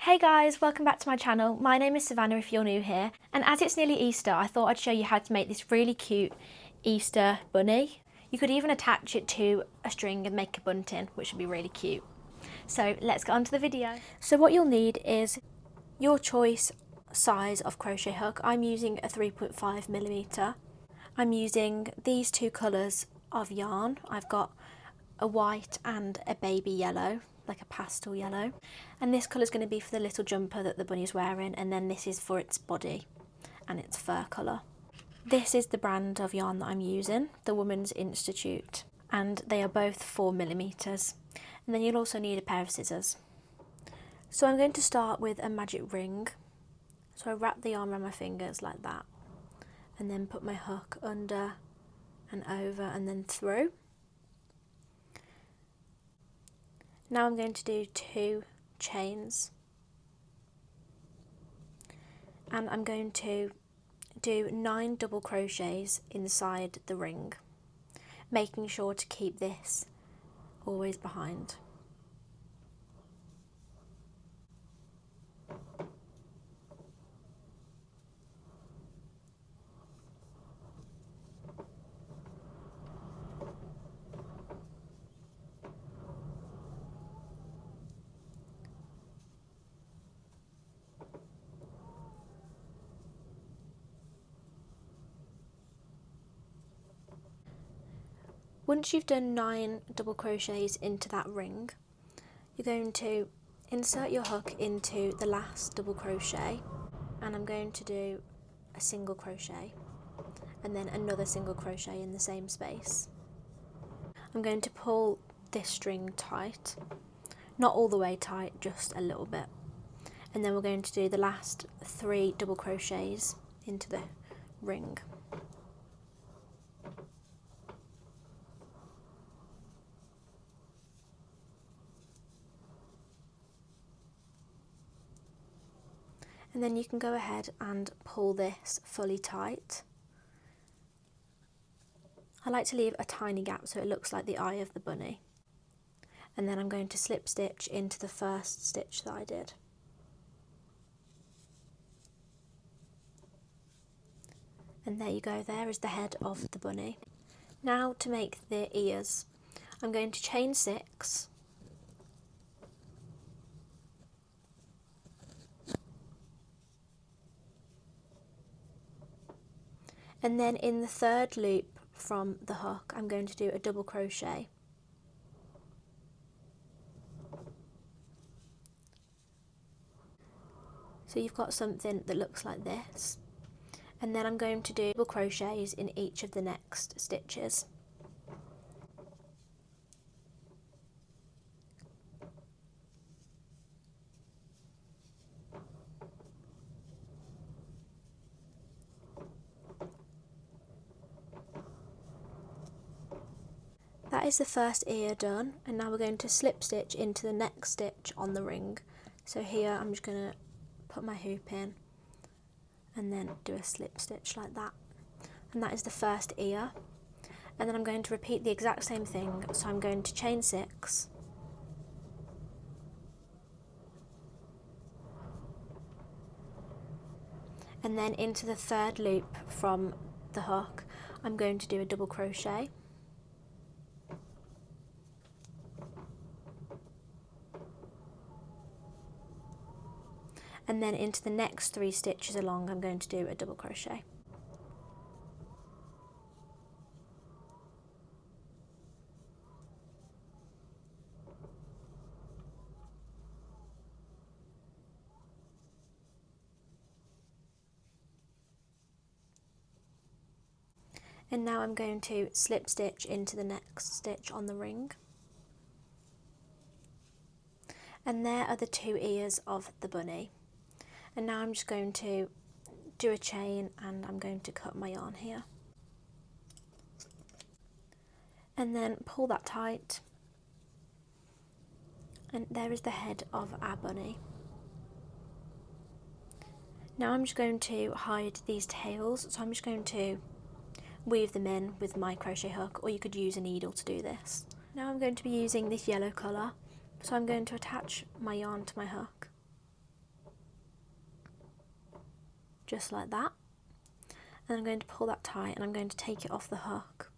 Hey guys, welcome back to my channel. My name is Savannah if you're new here, and as it's nearly Easter, I thought I'd show you how to make this really cute Easter bunny. You could even attach it to a string and make a bunting, which would be really cute. So let's get on to the video. So what you'll need is your choice size of crochet hook. I'm using a 3.5mm. I'm using these two colours of yarn. I've got a white and a baby yellow, like a pastel yellow, and this colour is going to be for the little jumper that the bunny's wearing, and then this is for its body and its fur colour. This is the brand of yarn that I'm using, the Women's Institute, and they are both 4mm. And then you'll also need a pair of scissors. So I'm going to start with a magic ring. So I wrap the yarn around my fingers like that, and then put my hook under and over and then through. Now I'm going to do 2 chains, and I'm going to do 9 double crochets inside the ring, making sure to keep this always behind. Once you've done 9 double crochets into that ring, you're going to insert your hook into the last double crochet, and I'm going to do a single crochet and then another single crochet in the same space. I'm going to pull this string tight, not all the way tight, just a little bit, and then we're going to do the last 3 double crochets into the ring. And then you can go ahead and pull this fully tight. I like to leave a tiny gap so it looks like the eye of the bunny. And then I'm going to slip stitch into the first stitch that I did. And there you go, there is the head of the bunny. Now to make the ears, I'm going to chain 6, and then in the 3rd loop from the hook I'm going to do a double crochet. So you've got something that looks like this, and then I'm going to do double crochets in each of the next stitches. That is the first ear done, and now we're going to slip stitch into the next stitch on the ring. So here I'm just going to put my hoop in and then do a slip stitch like that, and that is the first ear. And then I'm going to repeat the exact same thing, so I'm going to chain 6, and then into the 3rd loop from the hook I'm going to do a double crochet, and then into the next 3 stitches along I'm going to do a double crochet. And now I'm going to slip stitch into the next stitch on the ring. And there are the 2 ears of the bunny. And now I'm just going to do a chain, and I'm going to cut my yarn here. And then pull that tight. And there is the head of our bunny. Now I'm just going to hide these tails, so I'm just going to weave them in with my crochet hook, or you could use a needle to do this. Now I'm going to be using this yellow colour, so I'm going to attach my yarn to my hook, just like that. And I'm going to pull that tight and I'm going to take it off the hook.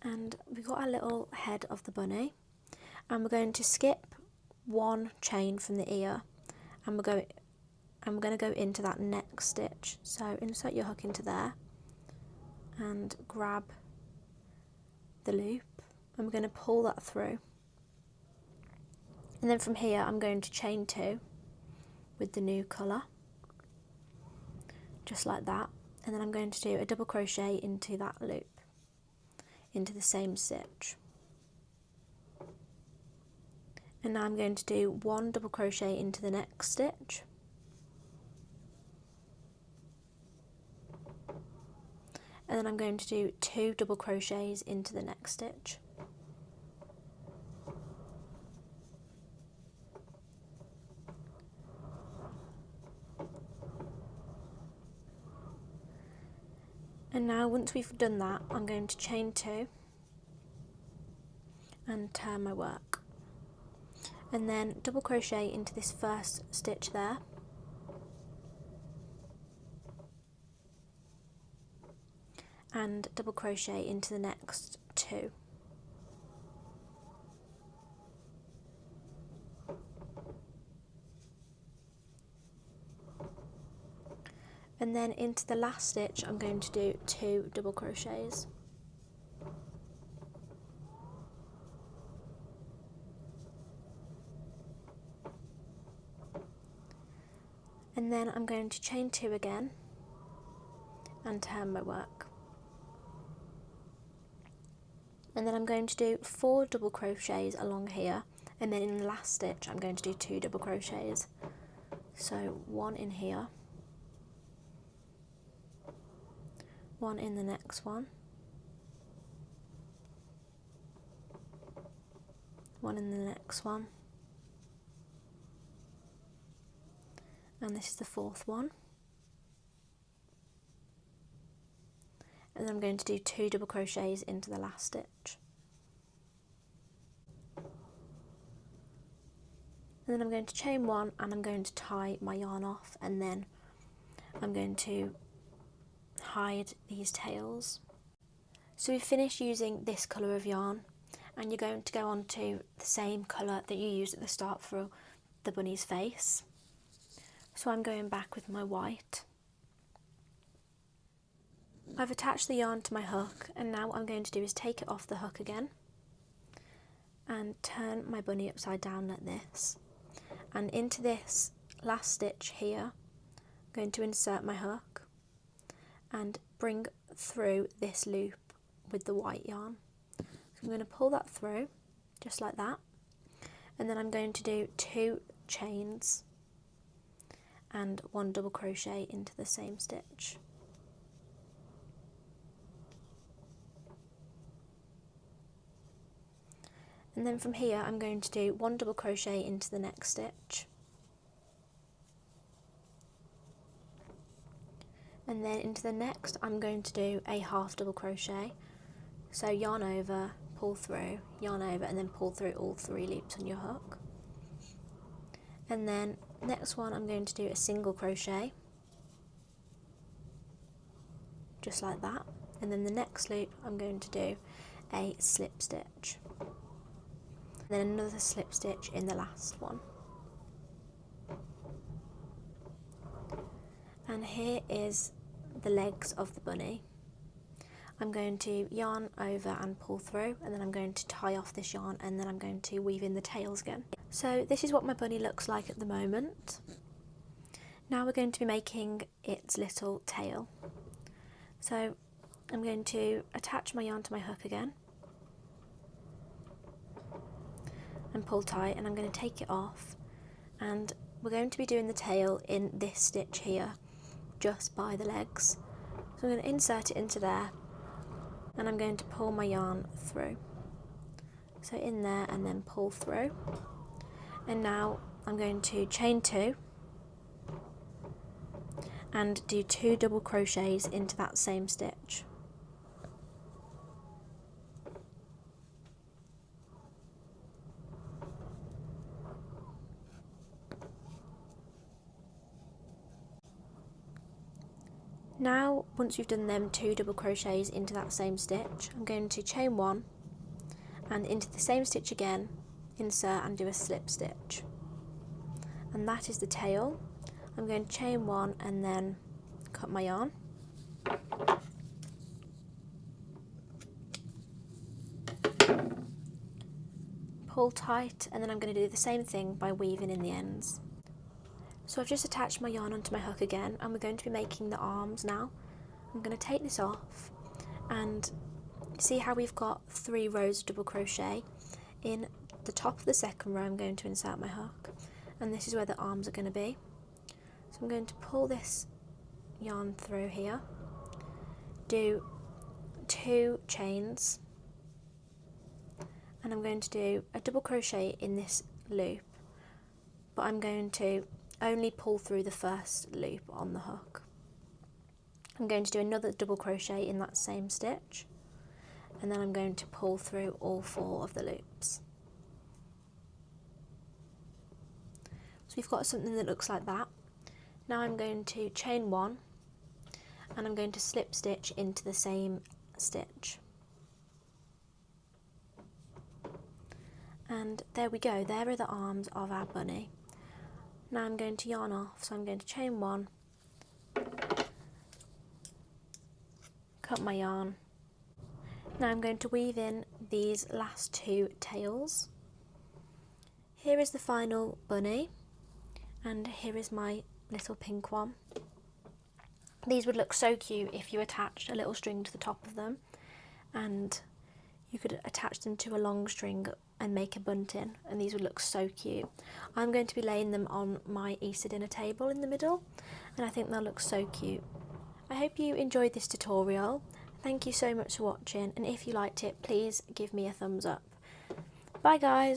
And we've got our little head of the bunny, and we're going to skip one chain from the ear, and we're going to go into that next stitch. So insert your hook into there and grab the loop, and we're going to pull that through. And then from here I'm going to chain 2 with the new colour, just like that, and then I'm going to do a double crochet into that loop, into the same stitch. And now I'm going to do 1 double crochet into the next stitch, and then I'm going to do 2 double crochets into the next stitch. And now once we've done that, I'm going to chain 2 and turn my work, and then double crochet into this first stitch there, and double crochet into the next 2. And then into the last stitch I'm going to do 2 double crochets. And then I'm going to chain 2 again and turn my work. And then I'm going to do 4 double crochets along here, and then in the last stitch I'm going to do 2 double crochets. So 1 in here, 1 in the next one, 1 in the next one, and this is the 4th one. And then I'm going to do 2 double crochets into the last stitch. And then I'm going to chain 1 and I'm going to tie my yarn off, and then I'm going to hide these tails. So we've finished using this colour of yarn, and you're going to go on to the same colour that you used at the start for the bunny's face. So I'm going back with my white. I've attached the yarn to my hook, and now what I'm going to do is take it off the hook again and turn my bunny upside down like this. And into this last stitch here, I'm going to insert my hook and bring through this loop with the white yarn. So I'm going to pull that through, just like that, and then I'm going to do 2 chains and 1 double crochet into the same stitch. And then from here I'm going to do 1 double crochet into the next stitch, and then into the next I'm going to do a half double crochet. So yarn over, pull through, yarn over, and then pull through all 3 loops on your hook. And then next one I'm going to do a single crochet, just like that, and then the next loop I'm going to do a slip stitch, then another slip stitch in the last one. And here is the legs of the bunny. I'm going to yarn over and pull through, and then I'm going to tie off this yarn, and then I'm going to weave in the tails again. So this is what my bunny looks like at the moment. Now we're going to be making its little tail. So I'm going to attach my yarn to my hook again and pull tight, and I'm going to take it off, and we're going to be doing the tail in this stitch here, just by the legs. So I'm going to insert it into there, and I'm going to pull my yarn through. So in there and then pull through. And now I'm going to chain 2 and do 2 double crochets into that same stitch. Now, once you've done them 2 double crochets into that same stitch, I'm going to chain 1 and into the same stitch again, insert and do a slip stitch. And that is the tail. I'm going to chain 1 and then cut my yarn. Pull tight, and then I'm going to do the same thing by weaving in the ends. So I've just attached my yarn onto my hook again, and we're going to be making the arms now. I'm going to take this off, and see how we've got 3 rows of double crochet. In the top of the second row I'm going to insert my hook, and this is where the arms are going to be. So I'm going to pull this yarn through here, do 2 chains, and I'm going to do a double crochet in this loop, but I'm going to only pull through the first loop on the hook. I'm going to do another double crochet in that same stitch, and then I'm going to pull through all 4 of the loops. So we've got something that looks like that. Now I'm going to chain 1 and I'm going to slip stitch into the same stitch. And there we go, there are the arms of our bunny. Now I'm going to yarn off, so I'm going to chain 1, cut my yarn. Now I'm going to weave in these last 2 tails. Here is the final bunny, and here is my little pink one. These would look so cute if you attached a little string to the top of them, and you could attach them to a long string and make a bunting, and these would look so cute. I'm going to be laying them on my Easter dinner table in the middle, and I think they'll look so cute. I hope you enjoyed this tutorial. Thank you so much for watching, and if you liked it, please give me a thumbs up. Bye guys!